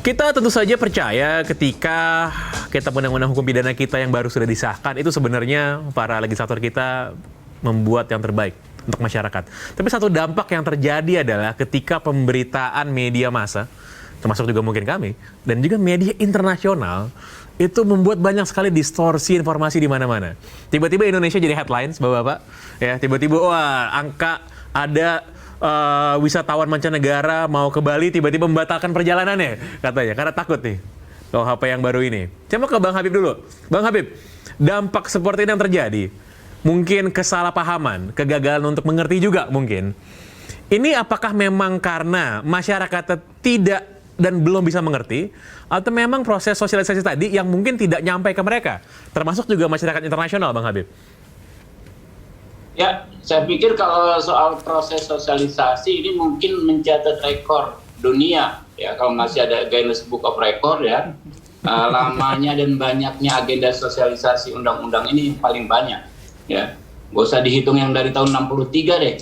Kita tentu saja percaya ketika kitab undang-undang hukum pidana kita yang baru sudah disahkan, itu sebenarnya para legislator kita membuat yang terbaik untuk masyarakat. Tapi satu dampak yang terjadi adalah ketika pemberitaan media massa, termasuk juga mungkin kami, dan juga media internasional, itu membuat banyak sekali distorsi informasi di mana-mana. Tiba-tiba Indonesia jadi headlines, Bapak-bapak. Ya, tiba-tiba wah, angka ada wisatawan mancanegara mau ke Bali tiba-tiba membatalkan perjalanannya, katanya, karena takut nih KUHP yang baru ini. Saya mau ke Bang Habib dulu. Bang Habib, dampak seperti ini yang terjadi, mungkin kesalahpahaman, kegagalan untuk mengerti juga mungkin. Ini apakah memang karena masyarakat tidak dan belum bisa mengerti, atau memang proses sosialisasi tadi yang mungkin tidak nyampe ke mereka, termasuk juga masyarakat internasional, Bang Habib? Ya, saya pikir kalau soal proses sosialisasi ini mungkin mencatat rekor dunia, ya, kalau masih ada Guinness Book of Record, ya, lamanya dan banyaknya agenda sosialisasi undang-undang ini paling banyak, ya. Nggak usah dihitung yang dari tahun 63 deh,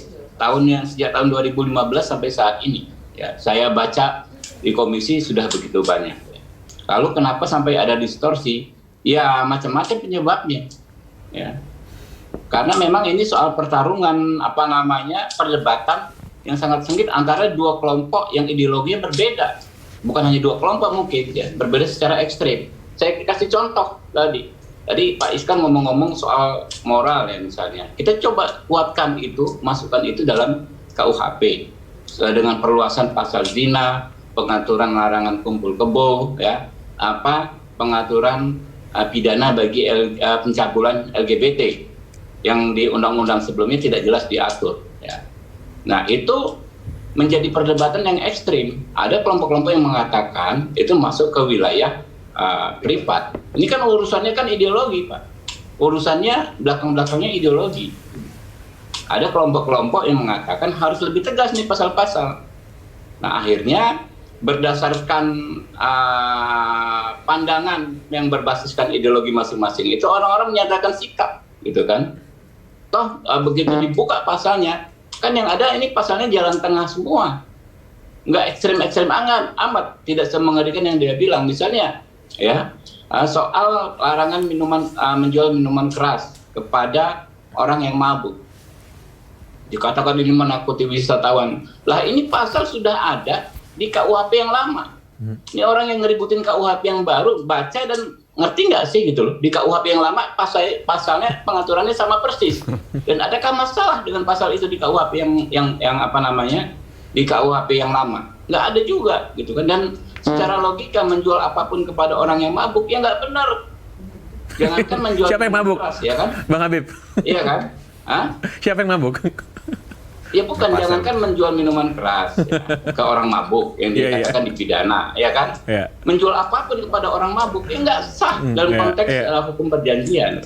sejak tahun 2015 sampai saat ini, ya. Saya baca di komisi sudah begitu banyak. Lalu kenapa sampai ada distorsi? Ya, macam-macam penyebabnya, ya. Karena memang ini soal pertarungan, perdebatan yang sangat sengit antara dua kelompok yang ideologinya berbeda. Bukan hanya dua kelompok mungkin, ya, berbeda secara ekstrim. Saya kasih contoh tadi. Tadi Pak Iskan ngomong-ngomong soal moral, ya, misalnya. Kita coba kuatkan itu, masukkan itu dalam KUHP. Dengan perluasan pasal zina, pengaturan larangan kumpul kebo, ya, pengaturan pidana bagi pencabulan LGBT yang di undang-undang sebelumnya tidak jelas diatur, ya. Nah, itu menjadi perdebatan yang ekstrim. Ada kelompok-kelompok yang mengatakan itu masuk ke wilayah privat. Ini kan urusannya kan ideologi, Pak. Urusannya belakang-belakangnya ideologi. Ada kelompok-kelompok yang mengatakan harus lebih tegas nih pasal-pasal. Nah, akhirnya berdasarkan pandangan yang berbasiskan ideologi masing-masing itu orang-orang menyatakan sikap, gitu kan. Toh begitu dibuka pasalnya, kan yang ada ini pasalnya jalan tengah semua, nggak ekstrim-ekstrim amat, tidak semengerikan yang dia bilang. Misalnya, ya, soal larangan menjual minuman keras kepada orang yang mabuk, dikatakan ini menakuti wisatawan. Lah, ini pasal sudah ada di KUHP yang lama. Ini orang yang ngeributin KUHP yang baru baca dan ngerti nggak sih gitu loh, di KUHP yang lama pasalnya pengaturannya sama persis, dan adakah masalah dengan pasal itu di KUHP yang di KUHP yang lama? Nggak ada juga, gitu kan. Dan secara logika menjual apapun kepada orang yang mabuk ya nggak benar. Jangankan menjual siapa yang mabuk, keras, ya kan, Bang Habib? Iya kan? Siapa yang mabuk? Ya bukan, jangankan menjual minuman keras, ya, ke orang mabuk yang dikatakan dipidana, ya kan? Menjual apapun kepada orang mabuk, ya nggak sah dalam konteks hukum perjanjian.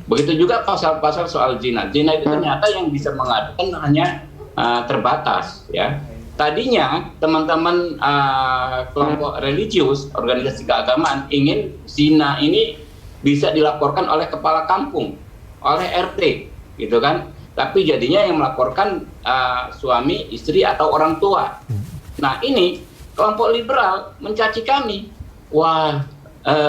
Begitu juga pasal-pasal soal zina. Zina itu ternyata yang bisa mengadukan hanya terbatas, ya. Tadinya teman-teman kelompok religius, organisasi keagamaan ingin zina ini bisa dilaporkan oleh kepala kampung, oleh RT, gitu kan? Tapi jadinya yang melaporkan suami, istri, atau orang tua. Nah, ini kelompok liberal mencaci kami. Wah,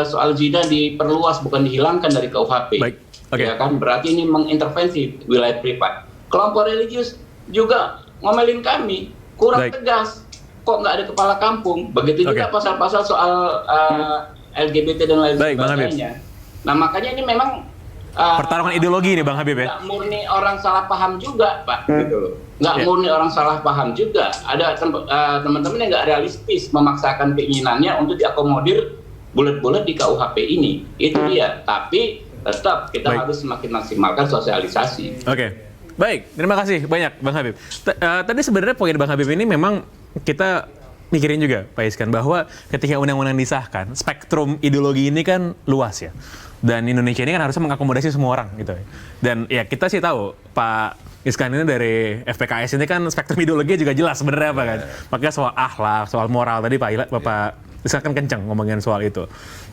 soal zina diperluas bukan dihilangkan dari KUHP. Baik. Okay. Ya kan, berarti ini mengintervensi wilayah privat. Kelompok religius juga ngomelin kami, kurang tegas. Kok nggak ada kepala kampung? Begitu juga pasal-pasal soal LGBT dan lain sebagainya. Nah, makanya ini memang pertarungan ideologi ini, Bang Habib, ya? Nggak murni orang salah paham juga, Pak. Gitu. Nggak murni orang salah paham juga. Ada teman-teman yang nggak realistis memaksakan keinginannya untuk diakomodir bulat-bulat di KUHP ini. Itu dia. Tapi tetap kita harus semakin maksimalkan sosialisasi. Oke. Baik, terima kasih banyak, Bang Habib. Tadi sebenarnya poin Bang Habib ini memang kita mikirin juga, Pak Iskan, bahwa ketika undang-undang disahkan, spektrum ideologi ini kan luas, ya. Dan Indonesia ini kan harusnya mengakomodasi semua orang, gitu. Dan ya kita sih tahu Pak Iskan ini dari FPKS ini kan spektrum ideologinya juga jelas sebenarnya apa kan. Makanya soal akhlak, soal moral tadi Bapak Iskan kan kencang ngomongin soal itu.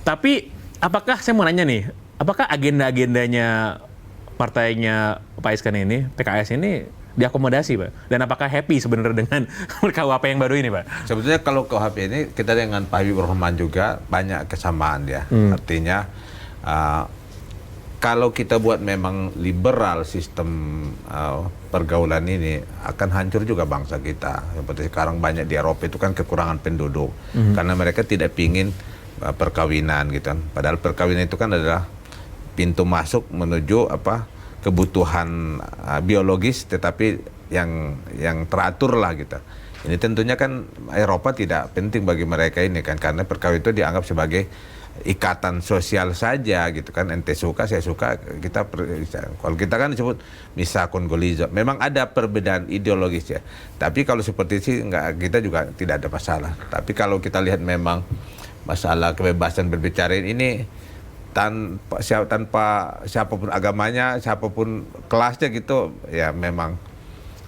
Tapi apakah saya mau nanya nih, apakah agenda-agendanya partainya Pak Iskan ini, PKS ini diakomodasi, Pak? Dan apakah happy sebenarnya dengan KUHP yang baru ini, Pak? Sebetulnya kalau KUHP ini kita dengan Pak Habibur Rahman juga banyak kesamaan ya. Artinya kalau kita buat memang liberal sistem pergaulan ini akan hancur juga bangsa kita. Seperti sekarang banyak di Eropa itu kan kekurangan penduduk karena mereka tidak ingin perkawinan gitu kan. Padahal perkawinan itu kan adalah pintu masuk menuju kebutuhan biologis tetapi yang teratur lah gitu. Ini tentunya kan Eropa tidak penting bagi mereka ini kan karena perkawinan itu dianggap sebagai ikatan sosial saja gitu kan, ente suka saya suka kalau kita kan disebut misa kongolizo. Memang ada perbedaan ideologis ya, tapi kalau seperti sih enggak, kita juga tidak ada masalah. Tapi kalau kita lihat memang masalah kebebasan berbicara ini tanpa siapapun agamanya, siapapun kelasnya gitu ya, memang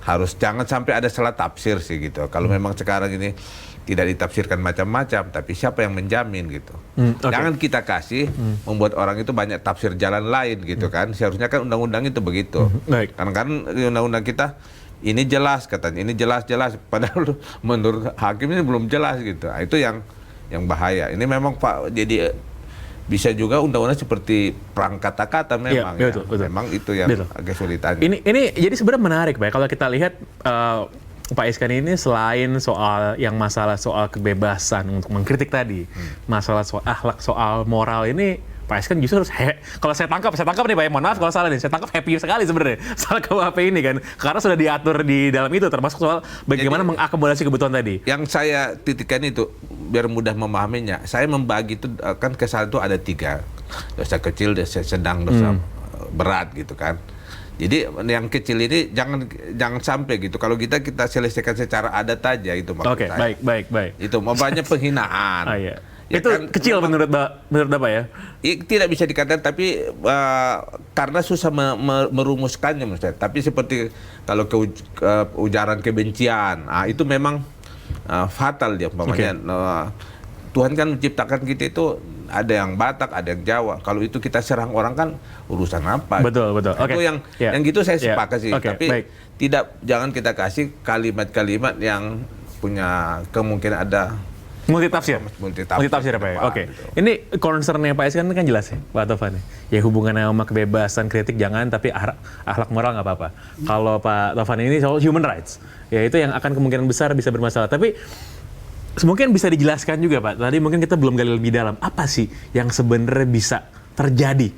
harus jangan sampai ada salah tafsir sih gitu. Kalau memang sekarang ini tidak ditafsirkan macam-macam, tapi siapa yang menjamin gitu. Okay. Jangan kita kasih membuat orang itu banyak tafsir jalan lain gitu kan. Seharusnya kan undang-undang itu begitu. Karena kan undang-undang kita ini jelas katanya, ini jelas-jelas padahal menurut hakim ini belum jelas gitu. Nah, itu yang bahaya. Ini memang Pak, jadi bisa juga undang-undang seperti perang kata-kata memang ya. Betul. Memang itu yang agak sulitan. Ini jadi sebenarnya menarik Pak. Kalau kita lihat Pak Iskan ini selain masalah soal kebebasan untuk mengkritik tadi, masalah soal akhlak, soal moral ini, Pak Iskan justru harus kalau saya tangkap nih Pak, mohon maaf kalau salah nih, saya tangkap happy sekali sebenarnya soal KUHP ini kan, karena sudah diatur di dalam itu, termasuk soal bagaimana mengakomodasi kebutuhan tadi. Yang saya titikkan itu biar mudah memahaminya, saya membagi itu kan kesalahan itu ada 3, dosa kecil, dosa sedang, dosa berat gitu kan. Jadi yang kecil ini jangan sampai gitu. Kalau kita selesaikan secara adat aja itu maksud saya. Oke, baik. Itu banyak penghinaan. Iya. Ya itu kan, kecil menurut Bapak ya? Tidak bisa dikatakan, tapi karena susah merumuskannya menurut saya. Tapi seperti kalau ujaran kebencian, itu memang fatal dia umpamanya. Tuhan kan menciptakan kita itu ada yang Batak, ada yang Jawa. Kalau itu kita serang orang kan urusan apa? Betul. Itu yang gitu saya sepakat sih. Tapi jangan kita kasih kalimat-kalimat yang punya kemungkinan ada multitafsir Pak ya? Oke. Gitu. Ini concern-nya Pak Iskan kan jelas ya, Pak Taufan ya. Hubungannya sama kebebasan kritik jangan, tapi akhlak moral nggak apa-apa. Kalau Pak Taufan ini soal human rights, ya itu yang akan kemungkinan besar bisa bermasalah. Tapi mungkin bisa dijelaskan juga Pak, tadi mungkin kita belum gali lebih dalam, apa sih yang sebenarnya bisa terjadi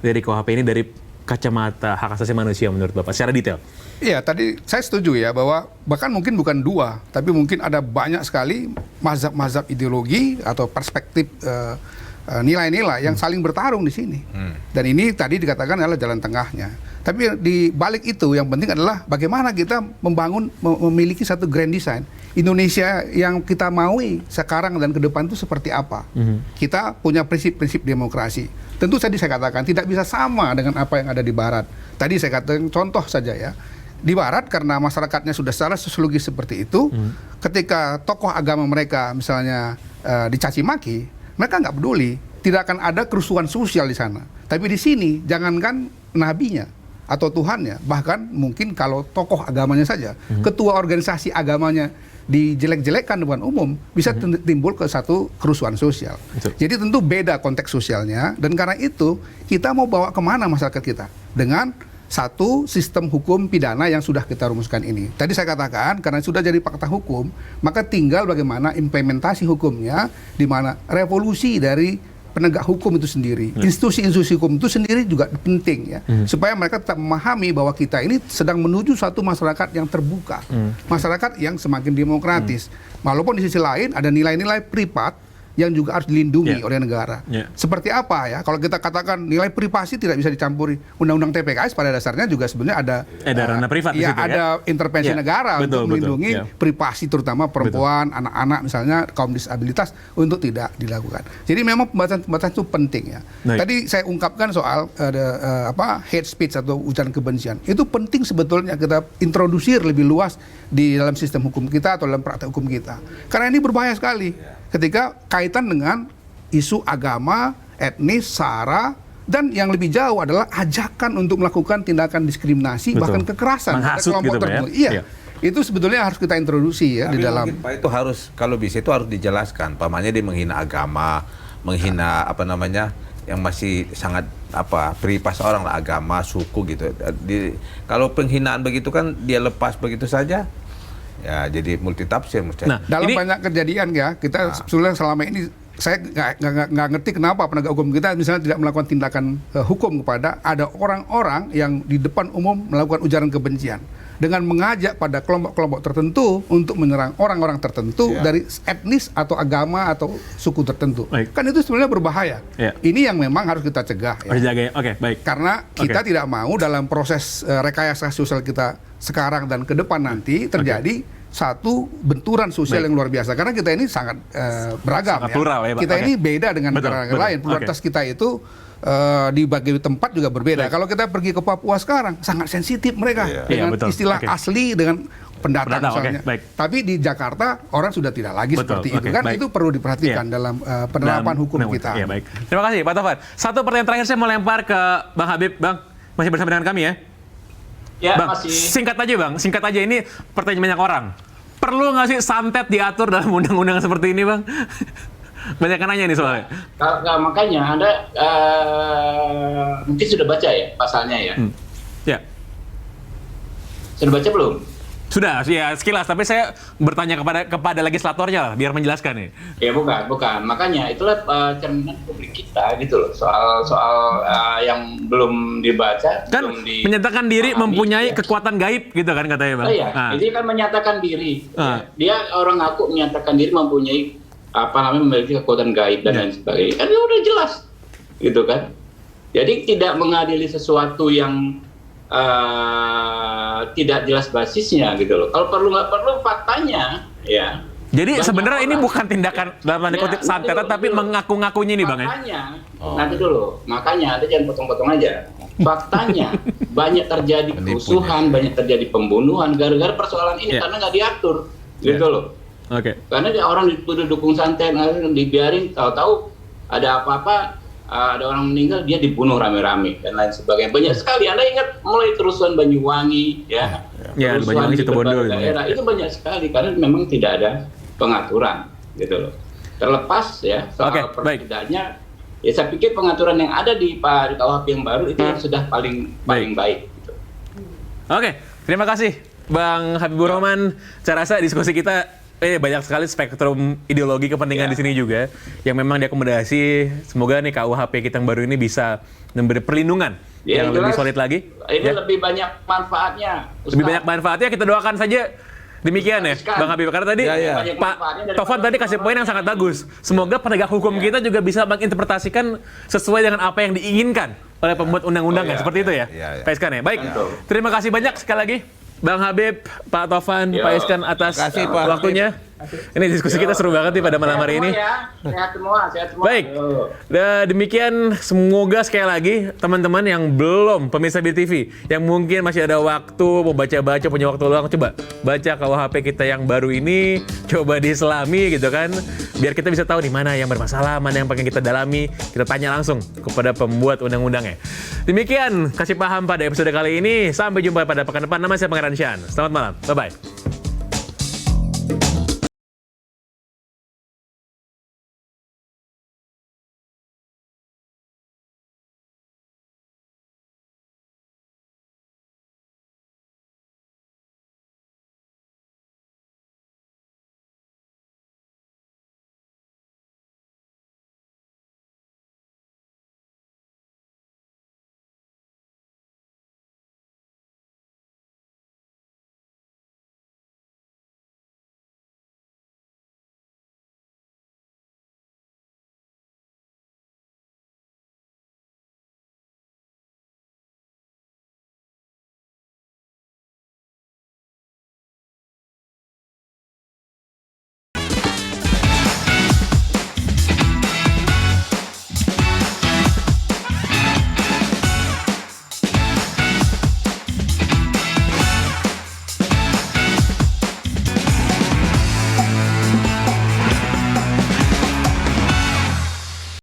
dari KUHP ini dari kacamata hak asasi manusia menurut Bapak secara detail? Iya, tadi saya setuju ya bahwa bahkan mungkin bukan 2, tapi mungkin ada banyak sekali mazhab-mazhab ideologi atau perspektif nilai-nilai yang saling bertarung di sini. Dan ini tadi dikatakan adalah jalan tengahnya. Tapi di balik itu yang penting adalah bagaimana kita memiliki satu grand design Indonesia yang kita maui sekarang dan ke depan itu seperti apa. Kita punya prinsip-prinsip demokrasi. Tentu tadi saya katakan tidak bisa sama dengan apa yang ada di Barat. Tadi saya katakan contoh saja ya. Di Barat karena masyarakatnya sudah secara sosiologis seperti itu, ketika tokoh agama mereka misalnya dicaci maki, mereka nggak peduli, tidak akan ada kerusuhan sosial di sana. Tapi di sini jangankan nabinya atau Tuhannya, bahkan mungkin kalau tokoh agamanya saja, ketua organisasi agamanya dijelek-jelekkan depan umum, bisa timbul ke satu kerusuhan sosial. Jadi tentu beda konteks sosialnya, dan karena itu kita mau bawa kemana masyarakat kita dengan satu sistem hukum pidana yang sudah kita rumuskan ini. Tadi saya katakan karena sudah jadi fakta hukum, maka tinggal bagaimana implementasi hukumnya, di mana revolusi dari penegak hukum itu sendiri, institusi-institusi hukum itu sendiri juga penting ya, supaya mereka tetap memahami bahwa kita ini sedang menuju suatu masyarakat yang terbuka, masyarakat yang semakin demokratis. Walaupun di sisi lain ada nilai-nilai privat yang juga harus dilindungi oleh negara. Seperti apa ya? Kalau kita katakan nilai privasi tidak bisa dicampuri. Undang-undang TPKS pada dasarnya juga sebenarnya ada ranah privat ya, ada intervensi negara untuk melindungi privasi terutama perempuan, anak-anak misalnya, kaum disabilitas untuk tidak dilakukan. Jadi memang pembatasan itu penting ya. Tadi saya ungkapkan soal hate speech atau ujaran kebencian. Itu penting sebetulnya kita introdusir lebih luas di dalam sistem hukum kita atau dalam praktek hukum kita. Karena ini berbahaya sekali ketika kaitan dengan isu agama, etnis, sara, Dan yang lebih jauh adalah ajakan untuk melakukan tindakan diskriminasi, Betul. bahkan kekerasan pada Menghasut kelompok gitu, Pak, ya? tertentu. Iya. Iya. Itu sebetulnya harus kita introduksi ya Tapi di dalam. mungkin, Pak, itu harus, kalau bisa itu harus dijelaskan. Pamannya dia menghina agama, menghina apa namanya, yang masih sangat pripas orang lah, agama, suku gitu. Kalau penghinaan begitu kan dia lepas begitu saja, ya jadi multitafsir mesti. Nah, Dalam ini- banyak kejadian ya, kita sebetulnya selama ini saya nggak ngerti kenapa penegak hukum kita misalnya tidak melakukan tindakan hukum kepada ada orang-orang yang di depan umum melakukan ujaran kebencian dengan mengajak pada kelompok-kelompok tertentu untuk menyerang orang-orang tertentu Ya. dari etnis atau agama atau suku tertentu. Baik. Kan itu sebenarnya berbahaya. Ya. Ini yang memang harus kita cegah. Ya. Harus jaga ya. Oke, baik. Karena kita Oke. tidak mau dalam proses rekayasa sosial kita sekarang dan ke depan nanti terjadi satu benturan sosial Baik. yang luar biasa. Karena kita ini sangat beragam. Sangat plural ya, Pak. Kita Oke. ini beda dengan Betul, negara betul. lain. Pluralitas kita itu di berbagai tempat juga berbeda. Baik. Kalau kita pergi ke Papua sekarang sangat sensitif mereka Iya. dengan Iya, betul. istilah Oke. asli dengan pendatang Pendatang, oke, misalnya. baik. Tapi di Jakarta orang sudah tidak lagi Betul, seperti itu oke, kan. baik. Itu perlu diperhatikan Iya. dalam penerapan Dan- hukum nah, kita. Iya, baik. Terima kasih Pak Taufan. Satu pertanyaan terakhir saya mau lempar ke Bang Habib. Bang, masih bersama dengan kami ya? Ya, Bang, masih. singkat aja Bang. Singkat aja, ini pertanyaan banyak orang. Perlu nggak sih santet diatur dalam undang-undang seperti ini Bang? Banyak yang nanya nih soalnya. Kalau makanya Anda mungkin sudah baca ya pasalnya ya. Ya. Sudah baca belum? Sudah, ya sekilas. Tapi saya bertanya kepada legislatornya lah, biar menjelaskan nih. Ya bukan. Makanya itulah cerminan publik kita gitu loh. Soal yang belum dibaca, Kan belum menyatakan diri dipahami, mempunyai ya. kekuatan gaib gitu kan katanya Bang. Oh iya, Nah, ini kan menyatakan diri. Ah. Dia orang ngaku menyatakan diri mempunyai memiliki kekuatan gaib dan Ya. lain sebagainya. Kan itu udah jelas, gitu kan. Jadi tidak mengadili sesuatu yang tidak jelas basisnya gitu loh. Kalau perlu nggak perlu faktanya, ya. Jadi Banyak sebenarnya ini orang. bukan tindakan dalam tanda Ya, kutip nanti santet, dulu, tapi dulu. mengaku-ngakunya nih Bang ya. Faktanya, nanti dulu. Makanya Anda jangan potong-potong aja. Faktanya banyak terjadi Penipunya. kerusuhan, banyak terjadi pembunuhan gara-gara persoalan ini Ya. karena nggak diatur, gitu Ya. loh. Oke. Karena dia orang dituduh dukung santet, dibiarin, tahu-tahu ada apa-apa, ada orang meninggal, dia dibunuh rame-rame dan lain sebagainya. Banyak sekali. Anda ingat mulai kerusuhan Banyuwangi, ya, Ya, kerusuhan Banyuwangi, di Situbondo berbagai gitu. daerah itu banyak sekali karena memang tidak ada pengaturan, gitu loh. Terlepas ya soal Oke, baik. perbedaannya, ya saya pikir pengaturan yang ada di KUHP yang baru itu yang sudah paling baik. Gitu. Oke, terima kasih Bang Habibur Rahman. Saya rasa diskusi kita banyak sekali spektrum ideologi kepentingan Ya. di sini juga yang memang diakomodasi. Semoga nih KUHP kita yang baru ini bisa memberi perlindungan Ya, yang lebih jelas. solid lagi. Ini Ya. lebih banyak manfaatnya. Lebih Ustaz. banyak manfaatnya, kita doakan saja. Demikian ya, Habiskan. Bang Habib. Karena tadi Ya, ya. Banyak Pak manfaatnya daripada Taufan tadi kasih poin yang sangat bagus. Semoga penegak hukum kita juga bisa menginterpretasikan sesuai dengan apa yang diinginkan oleh pembuat undang-undang Oh, ya. ya. Seperti itu ya, Ya, ya. Pak Iskan ya. Baik, Betul. terima kasih banyak sekali lagi Bang Habib, Pak Taufan, Yo. Pak Iskan atas Terima kasih, Pak waktunya. Ini diskusi kita seru banget nih pada malam hari ini. Sehat semua. Baik, Yo. demikian semoga sekali lagi teman-teman yang belum pemirsa BTV yang mungkin masih ada waktu mau baca-baca, punya waktu luang, coba baca KUHP kita yang baru ini, coba diselami gitu kan, biar kita bisa tahu di mana yang bermasalah, mana yang pengen kita dalami, kita tanya langsung kepada pembuat undang-undangnya. Demikian kasih paham pada episode kali ini, sampai jumpa pada pekan depan. Nama saya Pangeran Shan. Selamat malam, bye-bye.